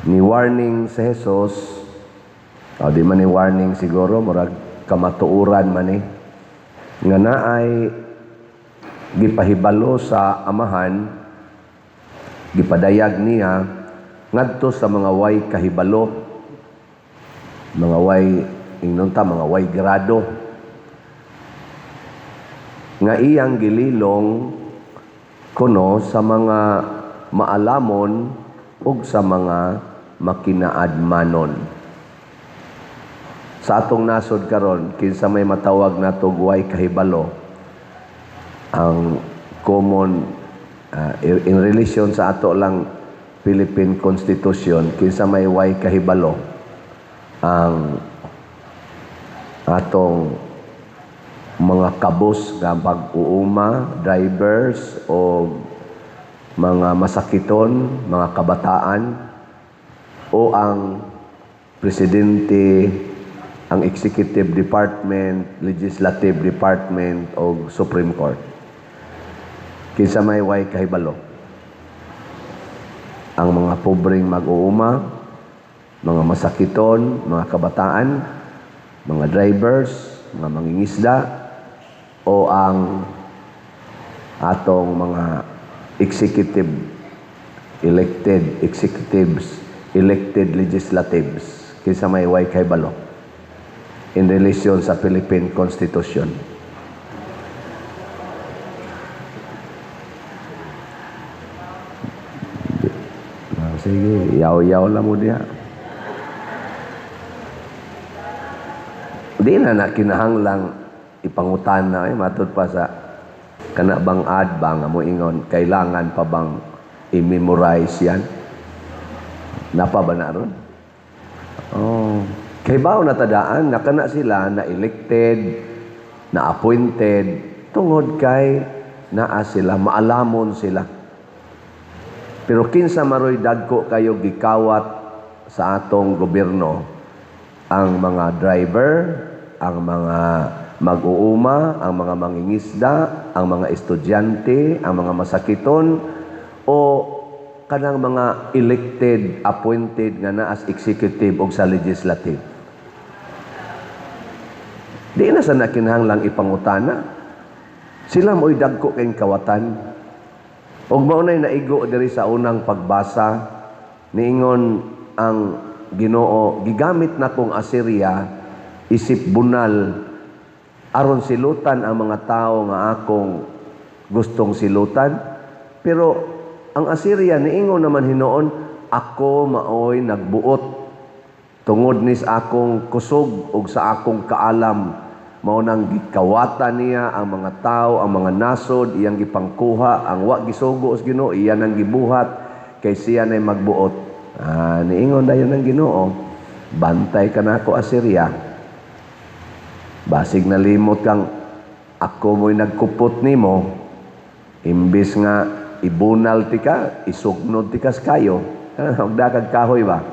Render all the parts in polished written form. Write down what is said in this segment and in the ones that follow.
ni warning si Jesus, o di man ni warning siguro, murag kamatuuran man nga naay gipahibalo sa amahan, gipadayag niya ngadto sa mga way kahibalo, mga way inunta, mga way grado nga iyang gililong kuno sa mga maalamon ug sa mga makinaadmanon. Sa atong nasod karon, kinsa may matawag natong way kahibalo, ang common in relation sa ato lang Philippine Constitution, kinsa may way kahibalo, ang atong mga kabus nga pag-uuma, drivers o mga masakiton, mga kabataan, o ang presidente, ang executive department, legislative department o Supreme Court. Kinsa may way kahibalo, ang mga pobreng mag-uuma, mga masakiton, mga kabataan, mga drivers, mga mangingisda, o ang atong mga elected legislatives, kinsa may way kahibalo in relation sa Philippine Constitution. Sige, yaw-yaw lang mo diha. Di na kinahanglang ipangutan na matod pa sa kana bang adba nga mo ingon, kailangan pa bang i-memorize yan? Napa ba na ron? Oh, kay bao natadaan na kana sila na elected, na appointed tungod kay naa sila, maalamon sila. Pero kinsa maroy dagko kayo gikawat sa atong gobyerno, ang mga driver, ang mga mag-uuma, ang mga mangingisda, ang mga estudyante, ang mga masakiton, o kanang mga elected, appointed nga na as executive o sa legislative. Di na sa nakinahanglang ipangutana. Sila mo'y dagko kayong kawatan. Og maunay naigo diri sa unang pagbasa, niingon ang Ginoo, gigamit na kong Assyria, isip bunal, aron silutan ang mga tao nga akong gustong silutan. Pero ang Assyria niingon naman hinoon, ako maoy nagbuot tungod ni sa akong kusog ug sa akong kaalam. Mao nang gikawatan niya ang mga tao, ang mga nasod, iyang gipangkuha, ang wa gisugo sa Ginoo iya nang gibuhat kay siya nay magbuot. Niingon dayon ng Ginoo, bantay ka nako Assyria. Basig nalimot kang ako mo'y nagkupot nimo, imbis nga ibunal ti ka, isugnod ti kas kayo. Hagda kag kahoy ba?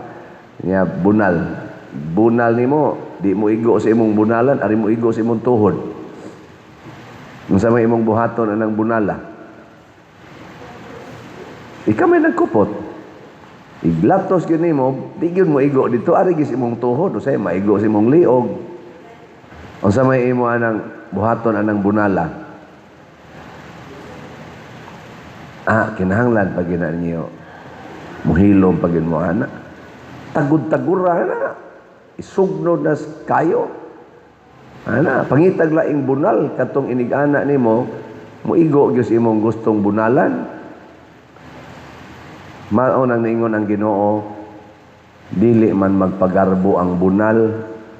Nya bunal. Bunal nimo, di mo igo sa imong bunalan, ari mo igo sa imong tuhod. Unsa may imong buhaton anang bunala? Ikaw may nagkupot. Iglatos gyud nimo, di gyud mo igo dito, ari gyud sa imong tuhod, usay maigo sa imong liog. Unsa may imo anang buhaton anang bunala? Kinahanglan pag gina niyo muhilom pag mo ana. Tagud-tagura na. Isugnod na kayo. Pangitag laing bunal katong inigana nimo, muigo gyud imong gustong bunalan. Mao nang niingon ang Ginoo, dili man magpagarbo ang bunal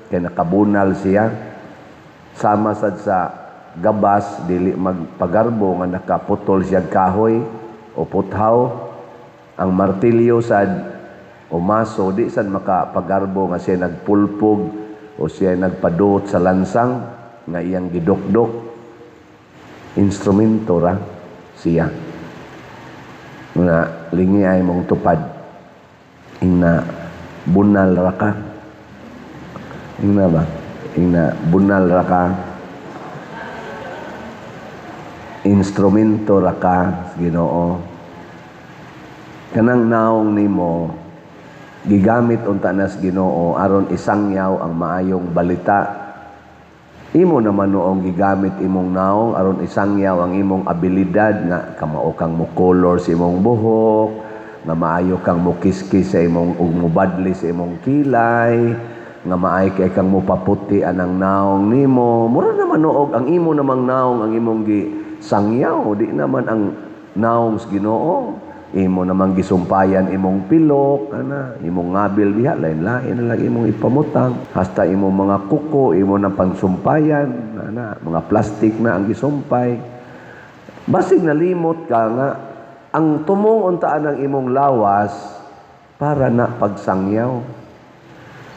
kay nakabunal siya. Sama sad sa gabas, dili magpagarbo nga nakaputol siya kahoy o puthaw. Ang martilyo sad o maso, di sad makapagarbo nga siya nagpulpog o siya nagpaduot sa lansang nga iyang gidukdok. Instrumento ra siya. Nga lingi ay mong tupad. Ina bunal ra ka. Ina ba? Ina bunal ra ka, instrumento ra ka Ginoo. Kanang naong nimo gigamit unta nas Ginoo aron isangyaw ang maayong balita. Imo naman noong gigamit imong naong aron isangyaw ang imong abilidad nga kamao kang mo color sa imong buhok, nga maayo kang mo kiskis sa imong ug mo badli sa imong kilay, nga maay kay kang mo paputi anang naong nimo. Mura naman noog ang imo namang naong ang imong gisangyaw, di naman ang naong sa Ginoo. Imo namang gisumpayan imong pilok ana imong ngabil diha lain-lain na lang imong ipamutang hasta imong mga kuko imo na pansumpayan ana mga plastic na ang gisumpay. Basig nalimot ka nga ang tumong untaan ng imong lawas para na pagsangyaw.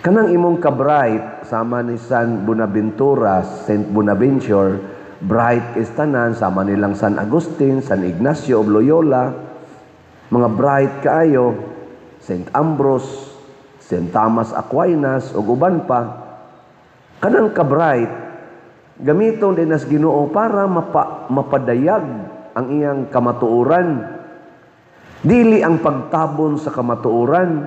Kanang imong ka-bright sama ni San Buenaventura, Saint Bonaventure, bright is tanan sama nilang San Agustin, San Ignacio of Loyola. Mga bright kaayo, St. Ambrose, St. Thomas Aquinas, o uban pa. Kanang ka-bright, gamiton din as Ginoo para mapadayag ang iyang kamatuoran. Dili ang pagtabon sa kamatuoran.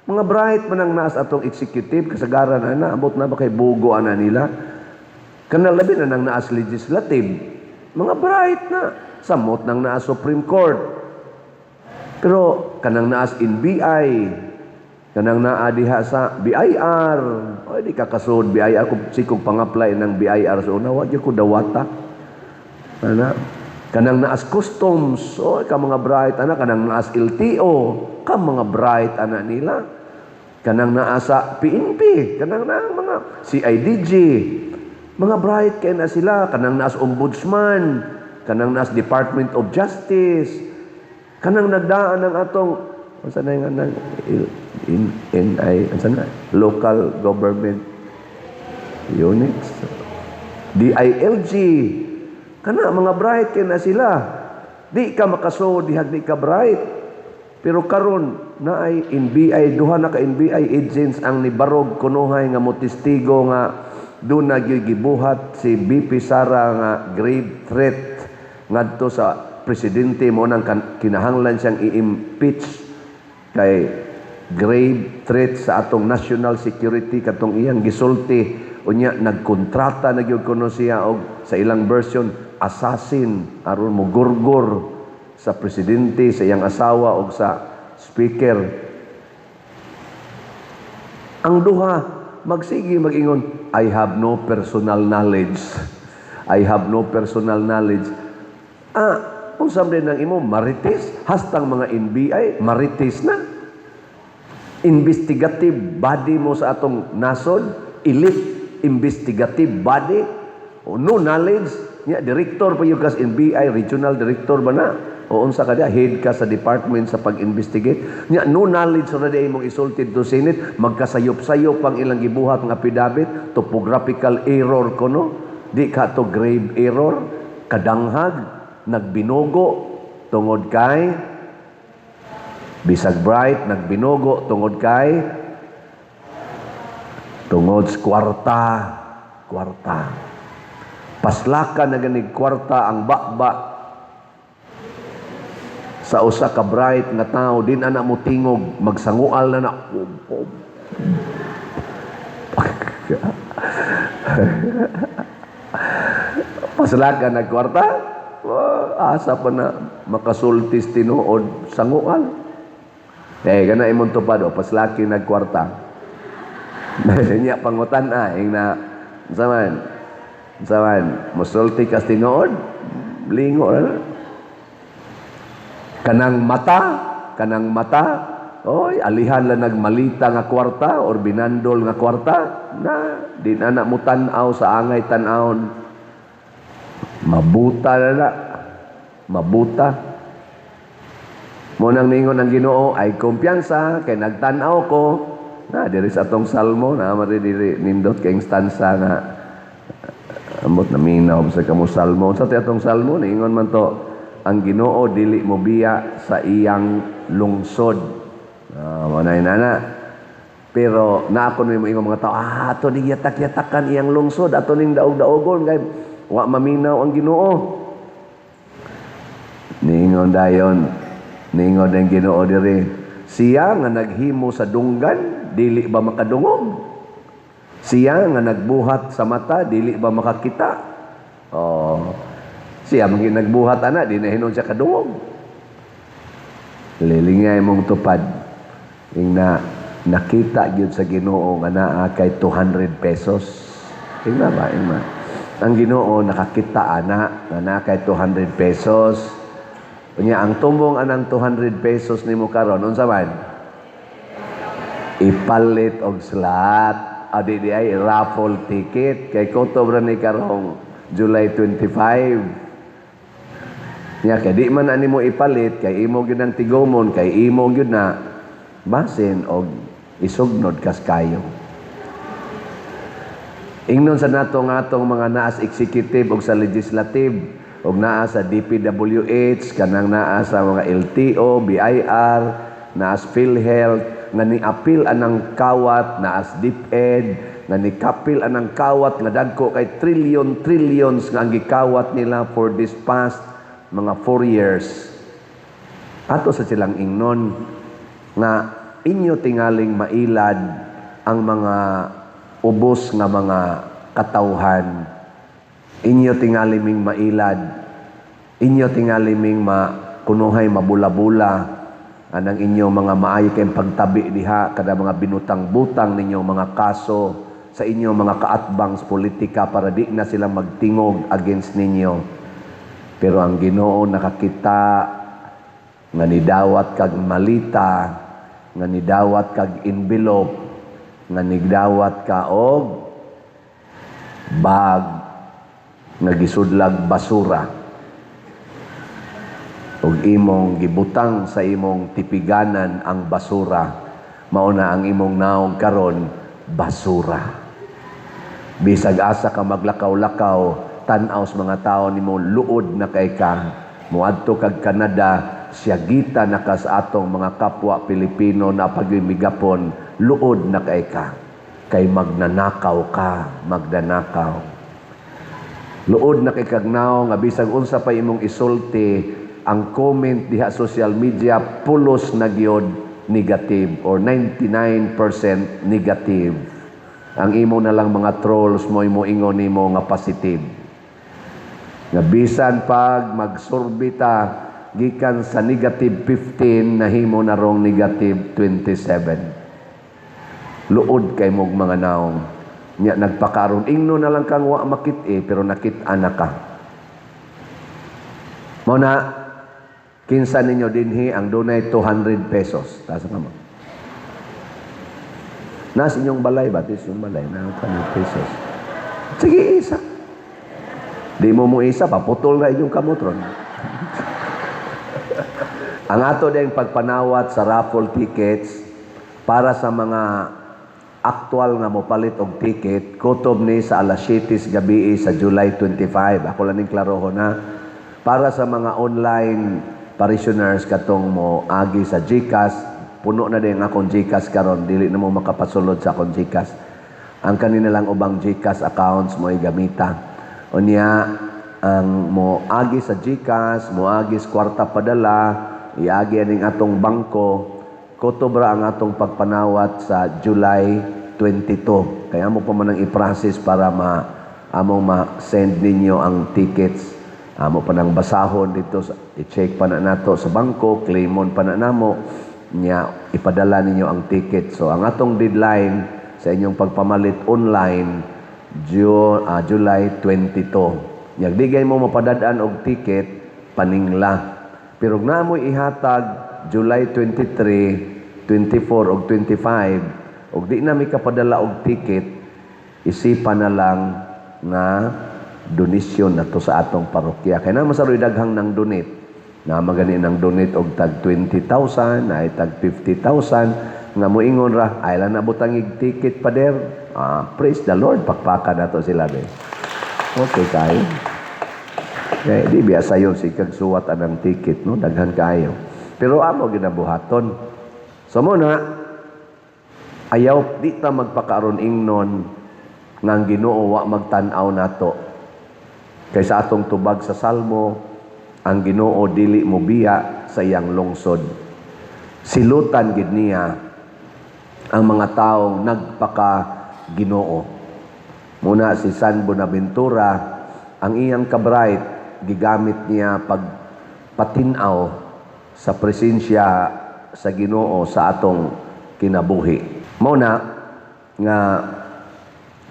Mga bright man ang naas atong executive, kasagaran ana, abot na ba kay bugo ana nila. Kanang labi na nang naas legislative. Mga bright na, samot nang naas Supreme Court. Pero kanang naas NBI, kanang naa diha sa BIR, o di ka kasud BIR kung sikog pang-apply ng BIR sa una, wag ko dawata. Ana, kanang naas customs, o ka mga bright ana, kanang naas LTO, ka mga bright ana nila. Kanang naa sa PNP, kanang naa mga CIDG, mga bright kay na sila, kanang naas ombudsman, kanang naas Department of Justice. Kanang nagdaan ng atong unsa na nga nang NI unsa na local government units DILG kana mga bright kay na sila di ka makasud dihag di ka bright pero karon naay NBI duha na ka NBI agents ang nibarog kunuhay nga motistigo nga doon nagigibuhat si BP Sara nga grave threat ngadto sa presidente mo nang kinahanglan siyang i-impeach kay grave threat sa atong national security katong iyang gisulti unya nagkontrata na gyud kuno siya og sa ilang version assassin aron mo gurgur sa presidente sa iyang asawa og sa speaker. Ang duha magsigi magingon I have no personal knowledge. I have no personal knowledge. Kung sabi ng imo, marites, hastang mga NBI, marites na. Investigative body mo sa atong nasod, elite investigative body, o no knowledge, niya, director pa yung kas NBI, regional director ba na? O unsa ka head ka sa department sa pag-investigate. Niya, no knowledge na di mong isultid to Senate, magkasayop-sayop pang ilang gibuhat ng affidavit, topographical error ko no, di ka to grave error, kadanghag, nagbinogo tungod kay bisag bright nagbinogo tungod kay sa kwarta paslakan na ganig kwarta ang bakba sa usa ka bright nga tao din ana mo tingog magsangual na paslakan na kwarta. Asa pa na makasultis tinuod sangual. Kana imong tupad o paslaki nagkwarta. Niya pangutan ing na saman musulti kas tinuod lingo na. Kanang mata oy alihan lang nagmalita nga kwarta or binandol nga kwarta na di na mo tan-aw sa angay tan-awon. Mabuta mo nang ningon ang Ginoo ay kumpiyansa kay nagtan-aw ko na diri sa atong salmo na mari diri nindot kay instansa nga amot na minaw sa kamo salmo sa atong salmo ningon man to ang Ginoo dili mo biya sa iyang lungsod manay nana pero na ako mo ingon mga tao ato di yatak-yatakan iyang lungsod ato ning daog-daogon kay wa maminaw ang Ginoo. Ningon dayon, ningon ang Ginoo diri Siya nga naghimo sa dunggan, dili ba makadungog? Siya nga nagbuhat sa mata, dili ba makakita? Oh, siya maging nagbuhat ana, di na hinon siya kadungog. Lilingay mong tupad. Yung nakita gyud sa Ginoo nga naa kay 200 pesos. Tingnan ba, ang Ginoo nakakita ana nga naa kay 200 pesos. Unya ang tumbong anang 200 pesos nimo karon unsa man? Ipalit og slot. Adi di ay raffle ticket kay kutob ra ni karong July 25. Nya kay di man ani mo ipalit kay imo gyud ang tigomon kay imo gyud na basin og isugnod kas kayo. Ingnon sa natong mga naas executive ug sa legislative ug naa sa DPWH, kanang naa sa mga LTO, BIR, naas PhilHealth, nga ni-appeal anang kawat, naas DepEd, nga ni-kapil anang kawat, nga dagko kay trillions nga ang gikawat nila for this past mga 4 years. Ato sa silang ingnon, nga inyo tingaling mailad ang mga ubos nga mga katawhan. Inyo tingaliming mailad, inyo tingaliming makunuhay mabula-bula, anang inyo mga maayo kayong pagtabi diha, kada mga binutang-butang ninyo mga kaso sa inyo mga kaatbang sa politika para di na sila magtingog against ninyo. Pero ang Ginoo nakakita nga nidawat kag malita, nga nidawat kag envelope, nga nidawat ka og bag nga gisudlag basura ug imong gibutang sa imong tipiganan ang basura, mao na ang imong naong karon basura. Bisag asa ka maglakaw-lakaw, tan-aw sa mga tao nimo luod na kay ka, muadto kag Canada, siyagita na ka sa atong mga kapwa Pilipino na pagmigapon, luod na kay ka, kay magnanakaw ka, magnanakaw. Luod na kay kagnaw nga bisag unsa pa imong isulti, ang comment diha social media pulos na gyud negative or 99% negative. Ang imo na lang mga trolls mo ingon nimo nga positive. Nga bisan pag magsorbita gikan sa negative 15 nahimo na rong negative 27. Luod kay mong mga naong. Nya nagpakaron ingno na lang kang wa makit pero nakit-an na ka. Mao na kinsa ninyo dinhi ang dunay 200 pesos. Tasa ka mo. Nas inyong balay batis yung balay na 200 pesos. Sige isa. Di mo isa paputol na inyong kamotron. Ang ato ding pagpanawat sa raffle tickets para sa mga aktual nga mopalit og ticket, kutob ni sa alas 7 gabi sa July 25. Ako lang ning klarohon na. Para sa mga online parishioners katong mo agi sa GCash, puno na din akong GCash karon, dili na mo makapasulod sa akong GCash. Ang kanina lang ubang GCash accounts mo igamita. Unya, ang mo agi sa GCash, mo agi sa kwarta padala, iagi aning atong bangko, kutobra ang atong pagpanawat sa July 22. Kaya mo pa man ang i-process para among ma-send ninyo ang tickets. Amo pa nang basahon dito, i-check pa na nato sa bangko, claimon pa na namo, niya ipadala ninyo ang ticket. So ang atong deadline sa inyong pagpamalit online, July 22. Nyagdigay mo mapadadaan og ticket, paningla. Pero na mo ihatag July 23, 24 ug 25 ug di na mi kapadala og ticket, isipan na lang nga donasyon na to sa atong parokya. Kaya na masaroy daghang nang donate. Na magani nang donate og tag 20,000, ay tag 50,000 nga moingon ra ay lang nabutang ig ticket pa der. Praise the Lord, pakpaka na to sila be. Okay kayo. Kaya di biasa yun si kagsuwat anang ticket, no? Daghan kayo. Pero amo ginabuhaton. So muna, ayaw di ta magpakaroon ingnon nga ang Ginoo wa magtan-aw nato. Kaysa atong tubag sa Salmo, ang Ginoo dili mo biya sa iyang lungsod. Silutan gid niya ang mga taong nagpaka-Ginoo. Muna si San Buenaventura, ang iyang kabright gigamit niya pagpatinaw sa presensya sa Ginoo sa atong kinabuhi. Muna nga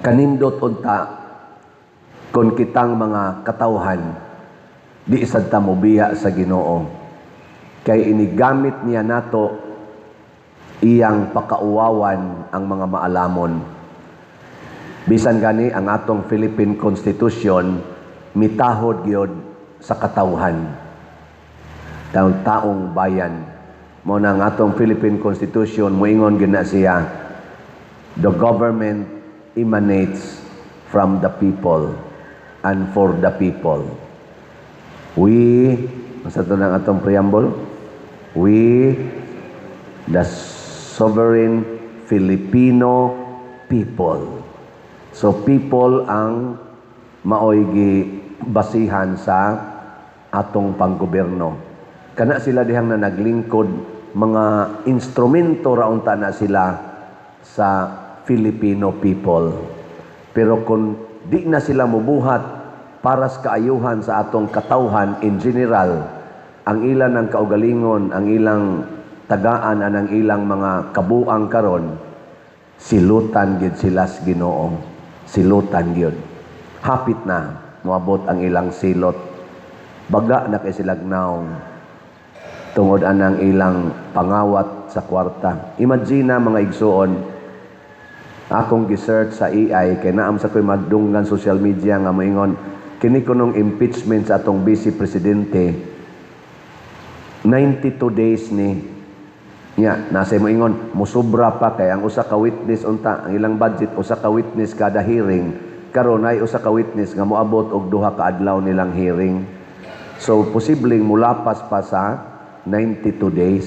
kanindot unta kon kitang mga katawhan di isad ta mobiya sa Ginoo, kay inigamit niya nato iyang pakauwawan ang mga maalamon. Bisan gani ang atong Philippine Constitution mitahod gyud sa katawhan, taong bayan. Mo na ang atong Philippine Constitution moingon gyud na siya, the government emanates from the people and for the people. We, sa ito ng atong preamble, we, the sovereign Filipino people. So people ang maoy basihan sa atong panggobyerno. Kana sila dihang na naglingkod, mga instrumento raunta na sila sa Filipino people. Pero kung di na sila mubuhat para sa kaayuhan sa atong katawhan in general, ang ilan ng kaugalingon, ang ilang tagaan, ang ilang mga kabuang karon, silutan gyud sila sa Ginoo. Silutan gyud. Hapit na moabot ang ilang silot. Baga na kay sila gnaong tungod anang ilang pangawat sa kwarta. Imagine mga igsuon, akong gisearch sa AI kay naam sa ko'y magdunggan social media nga moingon kini kunong impeachment sa atong vice presidente 92 days ni nasa moingon musubra pa kay ang usa ka witness unta ang ilang budget usa ka witness kada hearing, karon ay usa ka witness nga moabot og 2 ka adlaw nilang hearing. So posibleng mulapas pa sa 92 days.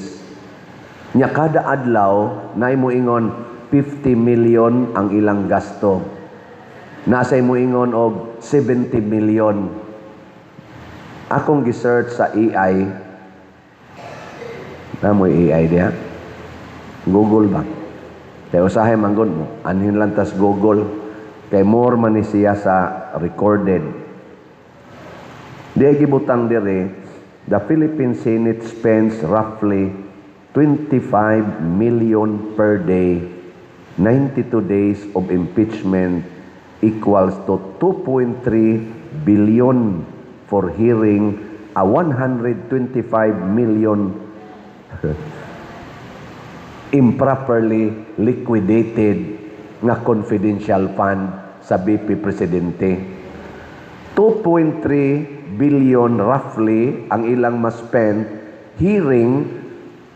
Kada adlaw nay moingon 50 million ang ilang gasto. Nasa moingon og 70 million. Akong gisearch sa AI. Namoy AI diha. Google ba? Kay usahay manggon mo. Anhin lang tas Google. Kay more man ni siya sa recorded. Di gibutang dire, the Philippine Senate spends roughly 25 million per day. 92 days of impeachment equals to 2.3 billion for hearing a 125 million improperly liquidated nga confidential fund sa BP Presidente. 2.3 billion roughly ang ilang ma-spend hearing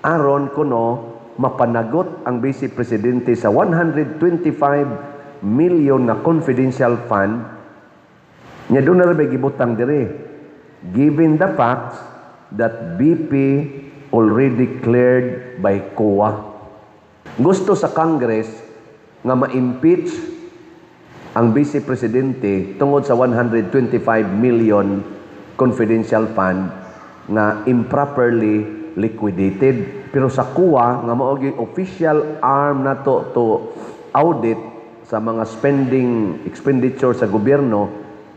aron kuno mapanagot ang Vice Presidente sa 125 million na confidential fund. Nya doon na rin gibutang dire. Given the facts that BP already cleared by COA. Gusto sa Congress nga ma-impeach ang Vice Presidente tungod sa 125 million confidential fund nga improperly liquidated. Pero sa COA nga mao gyud official arm nato to audit sa mga expenditure sa gobyerno,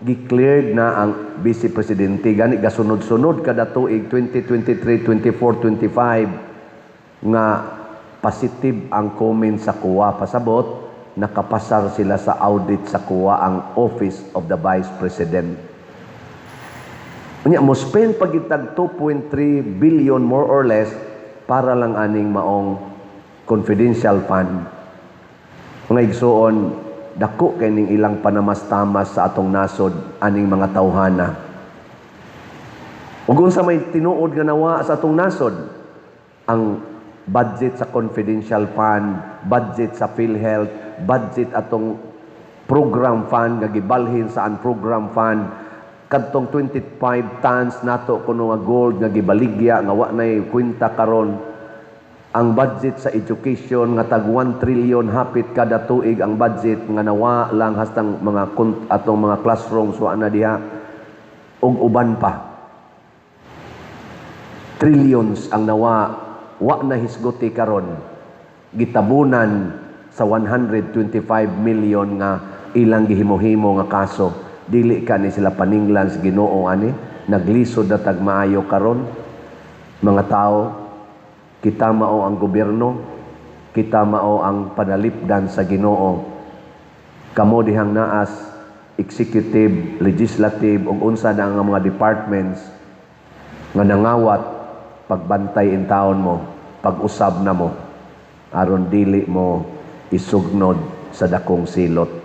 gi-cleared na ang Vice Presidente gani gasunod-sunod kada tuig 2023, 24, 25 nga positive ang comment sa COA. Pasabot nakapasar sila sa audit sa COA ang Office of the Vice President. Unya mo spend pagitag 2.3 billion more or less para lang aning maong confidential fund. Mga igsuon, dako kay ning ilang panamas-tamas sa atong nasod aning mga tawhana. Ug unsa may tinuod nga nawa sa atong nasod, ang budget sa confidential fund, budget sa PhilHealth, budget atong program fund nga gibalhin sa program fund, kadtong 25 tons nato kuno nga gold nga gibaligya nga wa nay kwenta karon. Ang budget sa education nga tag 1 trillion hapit kada tuig ang budget nga nawa lang hastang mga atong mga classrooms wa na diha ug uban pa. Trillions ang nawa wa na hisguti karon gitabunan sa 125 million nga ilang gihimo-himo nga kaso, dili ka ni sila paninglan sa Ginoo ani, naglisod na tag maayo karon. Mga tao, kita mao ang gobyerno, kita mao ang panalipdan sa Ginoo. Kamo dihang naas executive, legislative ug unsa na ang mga departments nga nangawat pagbantay in taon mo, pag-usab na mo aron dili mo isugnod sa dakong silot.